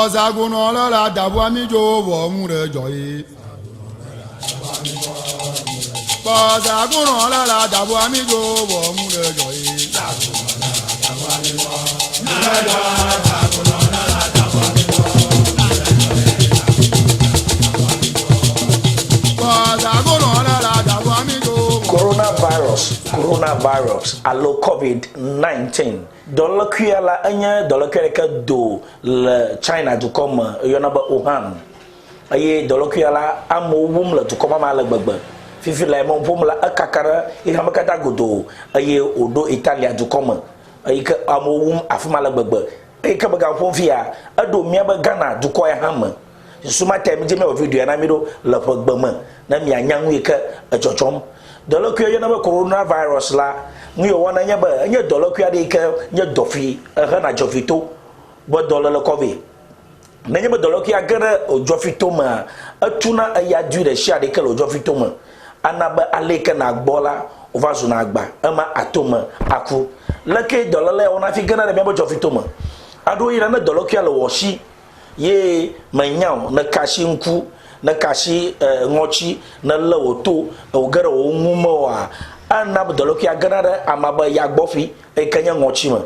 Zaguno la dabwami jo wo mure joy. Zaguno la dabwami jo wo mure joy. Coronavirus allo COVID-19 dollar kuyala anya dollar kereka do le China to come yona ba Wuhan aye dollar kuyala amowum la to come ma la gbagba fifi la mo pom la akakara ina makata godo aye odo Italia to come aye ka amowum afuma la gbagba aye ka baga pom fia ado mia ba Ghana to ko ya ham suma time je me video na mi do la pagbama na mi anyanwe ka achochom dollar kuya na coronavirus la ngi wona nya ba nya dollar kuya de ka nya dofi na jofito bo dollar le covid na nya ba dollar kuya gara o jofito ma atuna aya du de sha de ka o jofito ma anaba aleka na gbola o va zuna agba ama atoma aku la ke dollar le wona fi gana de me bo jofito ma ado yi na dollar kuya le woshi ye manyao na kashi nku na kashi ngochi na lawoto ogara onwumo wa anab doloki agara amaba ya gbofi e kanya ngochi ma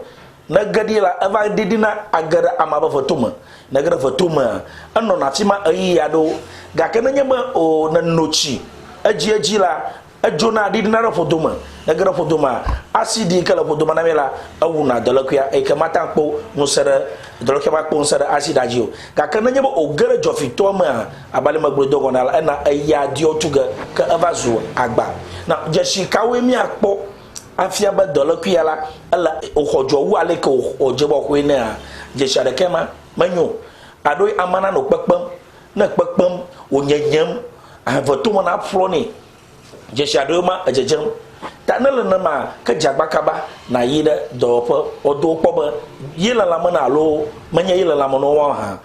na gadila ava didina agara amaba fotuma na gara fotuma anno na tima ayi yado ga kana nyama o na nochi aji la ajona didina ra fotuma na gara fotuma asidi kala fotuma na mela awuna doloki e kamata kpo musara doloki ba kpo musara asida jio ga kana nyama ogara jofito ma abale magbodo gonala na aya dio tuga ka avazu agba na jeshi kawe mi akpo afia ba doloki ala ala ohojo wu ale ka ojebo ko ina jeshi adekema manyo ado amana no kpekpem na kpekpem onyanyam avotuma na floni jeshi ado ma ajejem tanele na ma ka jagbakaba na yida dopo odo kpoba yela la mana lo manya yela la mono wa ha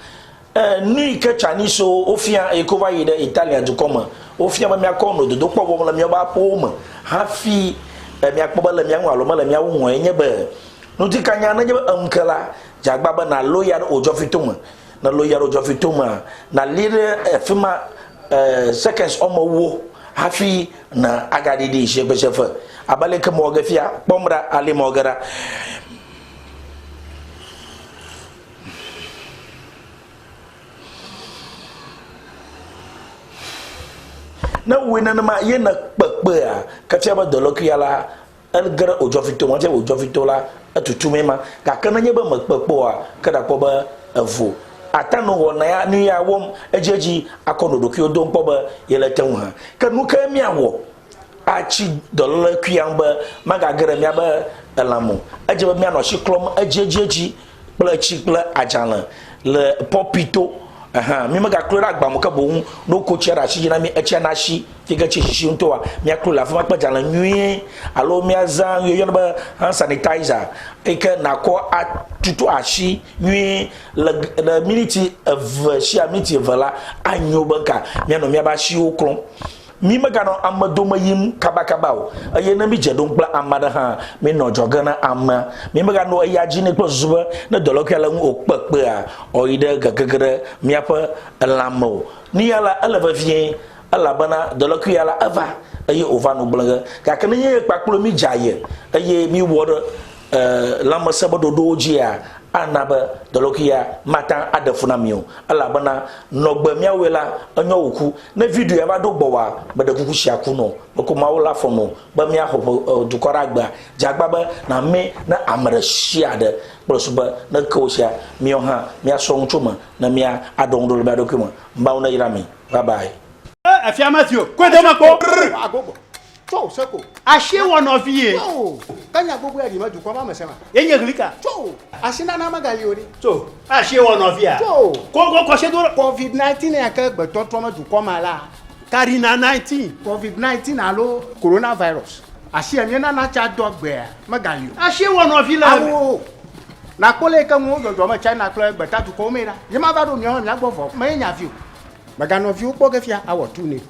ni ka Chinese ofia e ko va yida Italian to come ofia ma mi akono do kpobo la mi ba poma ha fi mi akpoba la mi anwa lo ma la mi awo won enye ba no ti kanya na je amkala jagbaba na lo ya ojo fituma na lo ya ojo fituma na lire fima seconds omo wo hafi na agadi di shefa abale ka mogafia pomra ali mogara na wina na ma yena kpekpe a ka tia ba dolokia la algara ojofito mo te ojofito la atutume ma ka kana nye ba makpekpo a kada ko ba avu atano wona ya nu ya wom ejeji akonodo ki odon po ba yele tan ha kanu ka mi awo achi dollar kuyamba maga gara mi ba elamo aje ba mi ano shiklom ajejeji pla chi pla ajala le popito aha mi maga klora agba mo ka bo no ko chera shi na mi echa na shi tiga chi shi nto a mi aklola fa pa jala nwi alo mi azan yo ba hand sanitizer e ka na ko atutu ashi nwi la minute of shi minute vala anyo banka mi ano mi ba shi okron mi magano amado mayim kabakabao aye na mi jedon bla amada ha mi no jogana amma mi magano ayaji ne klo zuba na dolokala ngu okpekpe a oyide gagagere mi apa lamo ni ala alava vie ala bana dolokala ava aye ovanu blaga ka kana ye kpakplo mi jaye aye mi wodo lama sabodo dojia anaba dolokia matan adafuna mio ala bana nogba miawela anyoku na video ya ba do gbowa bada kuku shiaku no ko mawla fono ba mi aho dukora agba jagba ba na me na amara shiade prosuba na kosia mio ha mi aso ntuma na mi adon do ba dokuma mbawo na yirami bye bye afia Matthew ko de mako agogo to seko ashe one of you to kanya gbogbo eri maju kwa mama sema yenye klika to asina na magali ori to ashe one of you to ko se do covid-19 ya ka gbe to maju kwa mala karina 19 covid-19 alo coronavirus ashe emi na cha dogbe magali ashe one of you la awo na kole ka mu jojo ma China kle gbe ta tu ko mera ye ma ba do mi ho mi agbofo ma nya fi magano fi upo ke fia awo tu ni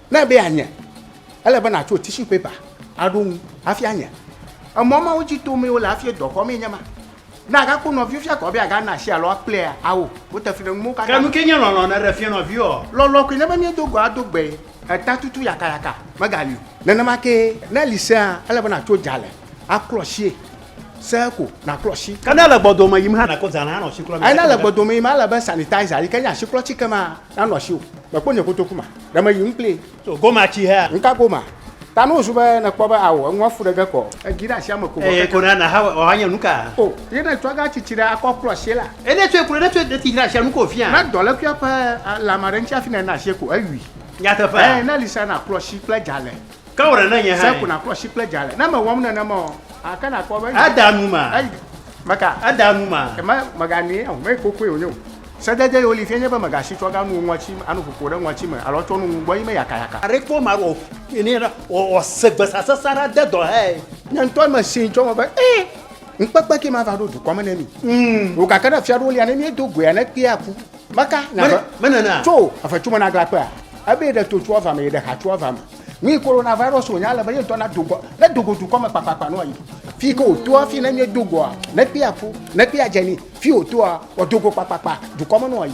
na be anya ele ba na cho tissue paper adun afia anya amoma o ji to mi o la afia do ko mi nya ma na ga ko nɔvi fia ko bia ga na shi alo play awo o te fi mu ka Ka nu ke nya no na refie no vi o. lɔlɔ ko ne ba mi do go adogbe eta tutu yaka magali nana make na lisa ala bana to jale a clocher seko na clocher Kana la gbodo ma yim ha na ko zana no shi kula. ai na la gbodo me ma la ba sanitizer ri kanya shi clocher kama na no shi o ba ko ne ko to kuma da ma yim play So go ma chi ha. nka goma ta no so ba na ko ba awo nwa fu daga ko gira shi amako Ko na ha o hanya nuka. o ye na to ga chichira akọ clocher la Ele tue kula ne tue de ti ra sha nu ko fi na an. dole kwa pa la marentia fi na shi ko awi Ya ta fa. na lisa na clocher play jale Ka wora na nya ha. seko na clocher play jale na ma wom na mo aka na ko ba Adamu ma. ai maka Adamu ma. kama magani o me ko kwe onyo sadaje oli fi nyeba magashi to ga nu nwachi anu kokore nwachi me alo to nu ngbo ime yaka Are ko ma ro. Ni na o se gba sa sara de do he. nyan to ma sin to ba nkpakpa ki ma va do du komene mi o ka kada fiaro oli anemi do go ya na ki afu maka na Menana. to afa chuma na glapa abe de to va me de ha to va ma ni coronavirus o nya la ba ye to na dogo du koma papa no yi fi ko to fi na mi dogo na pi afu na pi ajeni fi o to o dogo papa du koma no yi